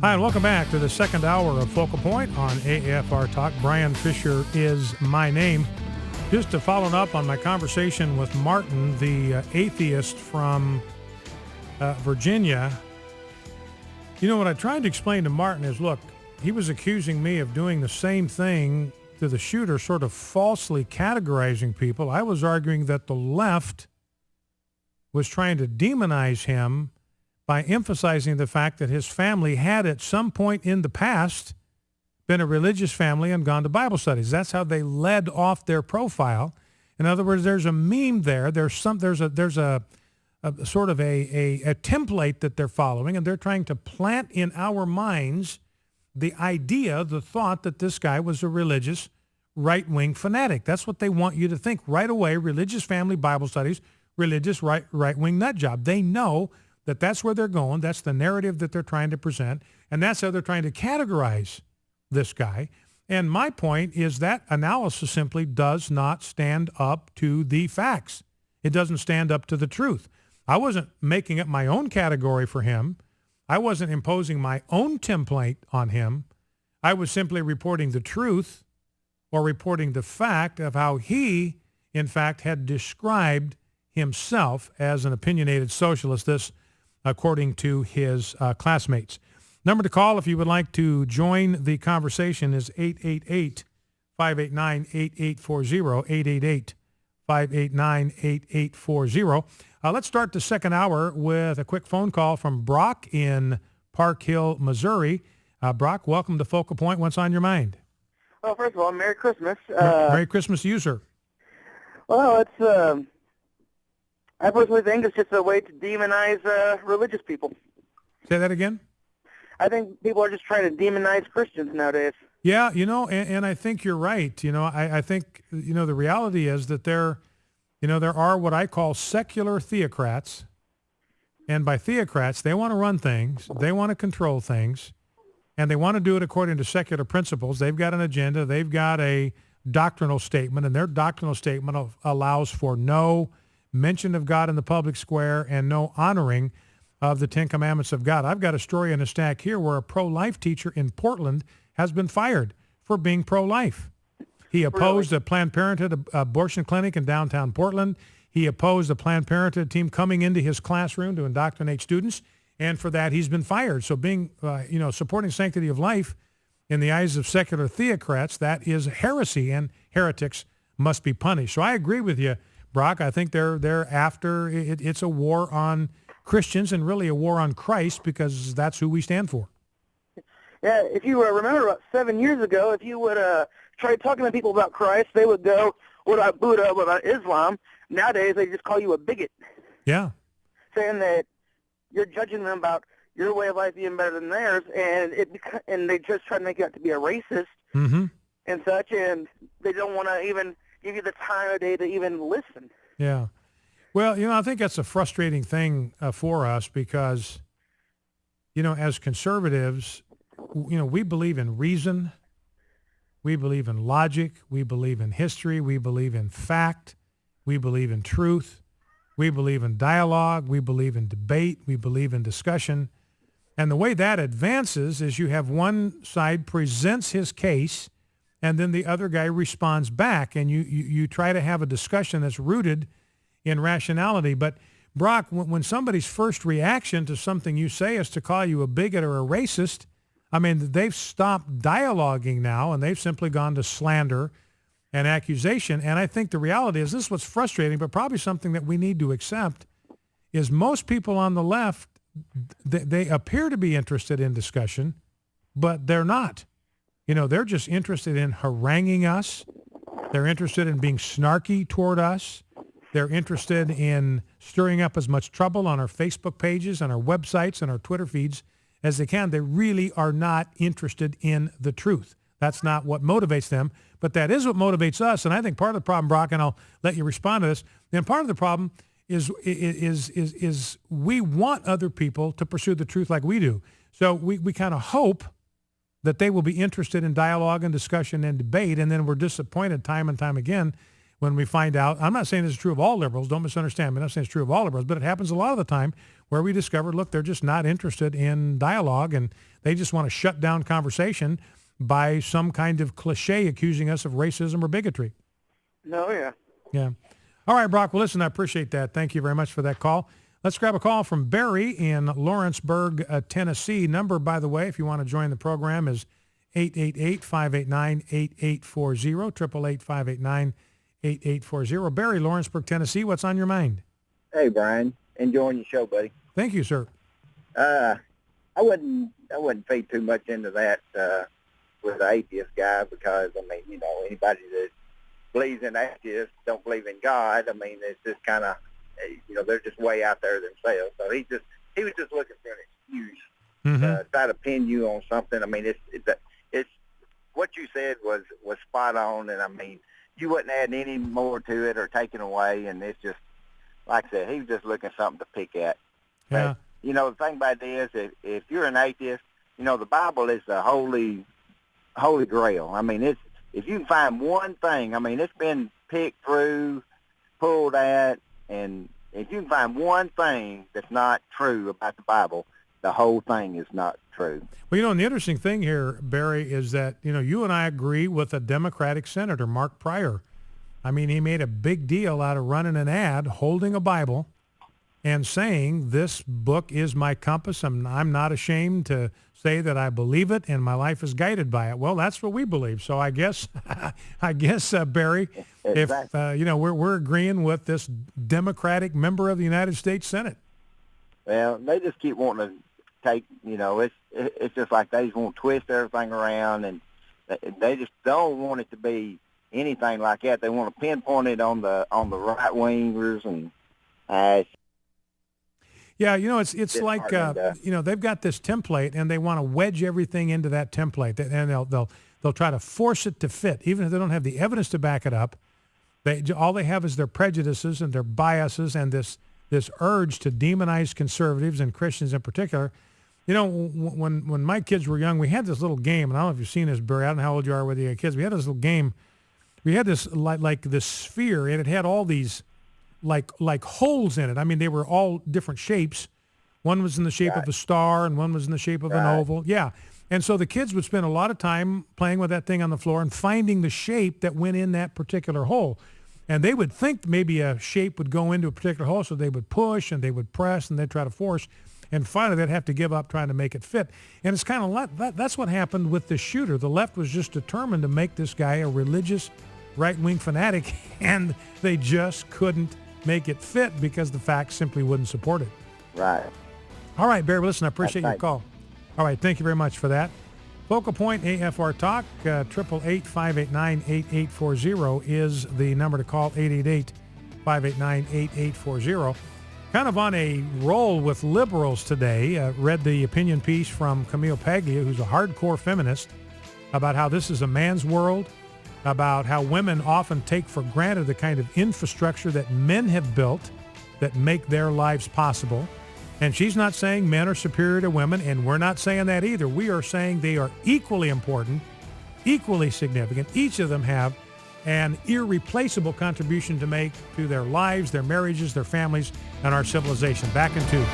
Hi, and welcome back to the second hour of Focal Point on AFR Talk. Brian Fisher is my name. Just to follow up on my conversation with Martin, the atheist from Virginia, you know, what I tried to explain to Martin is, look, he was accusing me of doing the same thing to the shooter, sort of falsely categorizing people. I was arguing that the left was trying to demonize him by emphasizing the fact that his family had at some point in the past been a religious family and gone to Bible studies. That's how they led off their profile. In other words, there's a meme there. There's a sort of a template that they're following, and they're trying to plant in our minds the idea, the thought that this guy was a religious right-wing fanatic. That's what they want you to think right away. Religious family Bible studies, religious right-wing nut job. They know that that's where they're going. That's the narrative that they're trying to present, and that's how they're trying to categorize this guy. And my point is that analysis simply does not stand up to the facts. It doesn't stand up to the truth. I wasn't making up my own category for him. I wasn't imposing my own template on him. I was simply reporting the truth or reporting the fact of how he, in fact, had described himself as an opinionated socialist, this according to his classmates. Number to call if you would like to join the conversation is 888-589-8840, 888-589-8840. Let's start the second hour with a quick phone call from Brock in Park Hill, Missouri. Brock, welcome to Focal Point. What's on your mind? Well, first of all, Merry Christmas. Merry Christmas to you, sir. Well, it's I personally think it's just a way to demonize religious people. Say that again? I think people are just trying to demonize Christians nowadays. Yeah, you know, and I think you're right. You know, I think, you know, the reality is that there are what I call secular theocrats. And by theocrats, they want to run things, they want to control things, and they want to do it according to secular principles. They've got an agenda. They've got a doctrinal statement, and their doctrinal statement allows for no mention of God in the public square and no honoring of the Ten Commandments of God. I've got a story in a stack here where a pro-life teacher in Portland has been fired for being pro-life. He opposed a Planned Parenthood abortion clinic in downtown Portland. He opposed a Planned Parenthood team coming into his classroom to indoctrinate students, and for that he's been fired. So being, supporting sanctity of life in the eyes of secular theocrats, that is heresy, and heretics must be punished. So I agree with you, Brock. I think they're after it. It's a war on Christians and really a war on Christ, because that's who we stand for. Yeah, if you remember about 7 years ago, if you would try talking to people about Christ, they would go, what about Buddha, what about Islam? Nowadays, they just call you a bigot. Yeah. Saying that you're judging them about your way of life being better than theirs, and they just try to make you out to be a racist and such, and they don't want to even give you the time of day to even listen. Yeah. Well, you know, I think that's a frustrating thing for us because, you know, as conservatives, you know, we believe in reason, we believe in logic, we believe in history, we believe in fact, we believe in truth, we believe in dialogue, we believe in debate, we believe in discussion. And the way that advances is you have one side presents his case, and then the other guy responds back, and you try to have a discussion that's rooted in rationality. But Brock, when somebody's first reaction to something you say is to call you a bigot or a racist, I mean, they've stopped dialoguing now, and they've simply gone to slander and accusation. And I think the reality is, this is what's frustrating, but probably something that we need to accept, is most people on the left, they appear to be interested in discussion, but they're not. You know, they're just interested in haranguing us. They're interested in being snarky toward us. They're interested in stirring up as much trouble on our Facebook pages, on our websites, and our Twitter feeds as they can. They really are not interested in the truth. That's not what motivates them, but that is what motivates us. And I think part of the problem, Brock, and I'll let you respond to this, then part of the problem is we want other people to pursue the truth like we do. So we kind of hope that they will be interested in dialogue and discussion and debate, and then we're disappointed time and time again when we find out. I'm not saying this is true of all liberals. Don't misunderstand me. I'm not saying it's true of all liberals, but it happens a lot of the time where we discover, look, they're just not interested in dialogue, and they just want to shut down conversation by some kind of cliche accusing us of racism or bigotry. No, yeah. Yeah. All right, Brock. Well, listen, I appreciate that. Thank you very much for that call. Let's grab a call from Barry in Lawrenceburg, Tennessee. Number, by the way, if you want to join the program, is 888-589-8840, 888-589-8840. Barry, Lawrenceburg, Tennessee, what's on your mind? Hey, Brian. Enjoying your show, buddy. Thank you, sir. I wouldn't feed too much into that with the atheist guy because, I mean, you know, anybody that believes in atheists don't believe in God. I mean, it's just kind of, you know, they're just way out there themselves. So he was just looking for an excuse to try to pin you on something. I mean, it's what you said was spot on, and I mean, you wouldn't add any more to it or taking away, and it's just, like I said, he was just looking for something to pick at. Yeah. But, you know, the thing about it is, if you're an atheist, you know, the Bible is the holy grail. I mean, if you can find one thing, I mean, it's been picked through, pulled at, and if you can find one thing that's not true about the Bible, the whole thing is not true. Well, you know, and the interesting thing here, Barry, is that, you know, you and I agree with a Democratic senator, Mark Pryor. I mean, he made a big deal out of running an ad holding a Bible and saying, this book is my compass. I'm not ashamed to say that I believe it and my life is guided by it. Well, that's what we believe. So I guess, Barry, Exactly. if, you know, we're agreeing with this Democratic member of the United States Senate. Well, they just keep wanting to take, you know, it's just like they just want to twist everything around, and they just don't want it to be anything like that. They want to pinpoint it on the right wingers, and yeah, you know, it's like you know, they've got this template and they want to wedge everything into that template, and they'll try to force it to fit, even if they don't have the evidence to back it up. All they have is their prejudices and their biases and this urge to demonize conservatives and Christians in particular. You know, when my kids were young, we had this little game, and I don't know if you've seen this, Barry. I don't know how old you are with your kids. We had this little game. We had this like this sphere, and it had all these like holes in it. I mean, they were all different shapes. One was in the shape of a star, and one was in the shape of an oval. Yeah. And so the kids would spend a lot of time playing with that thing on the floor and finding the shape that went in that particular hole. And they would think maybe a shape would go into a particular hole, so they would push and they would press and they'd try to force. And finally, they'd have to give up trying to make it fit. And it's kind of that's what happened with the shooter. The left was just determined to make this guy a religious right-wing fanatic, and they just couldn't make it fit because the facts simply wouldn't support it. Right. All right, Barry, listen, I appreciate your call. All right, thank you very much for that. Focal Point AFR Talk, 888-589-8840 is the number to call, 888-589-8840. Kind of on a roll with liberals today. Read the opinion piece from Camille Paglia, who's a hardcore feminist, about how this is a man's world, about how women often take for granted the kind of infrastructure that men have built that make their lives possible. And she's not saying men are superior to women, and we're not saying that either. We are saying they are equally important, equally significant. Each of them have an irreplaceable contribution to make to their lives, their marriages, their families, and our civilization. Back in 2.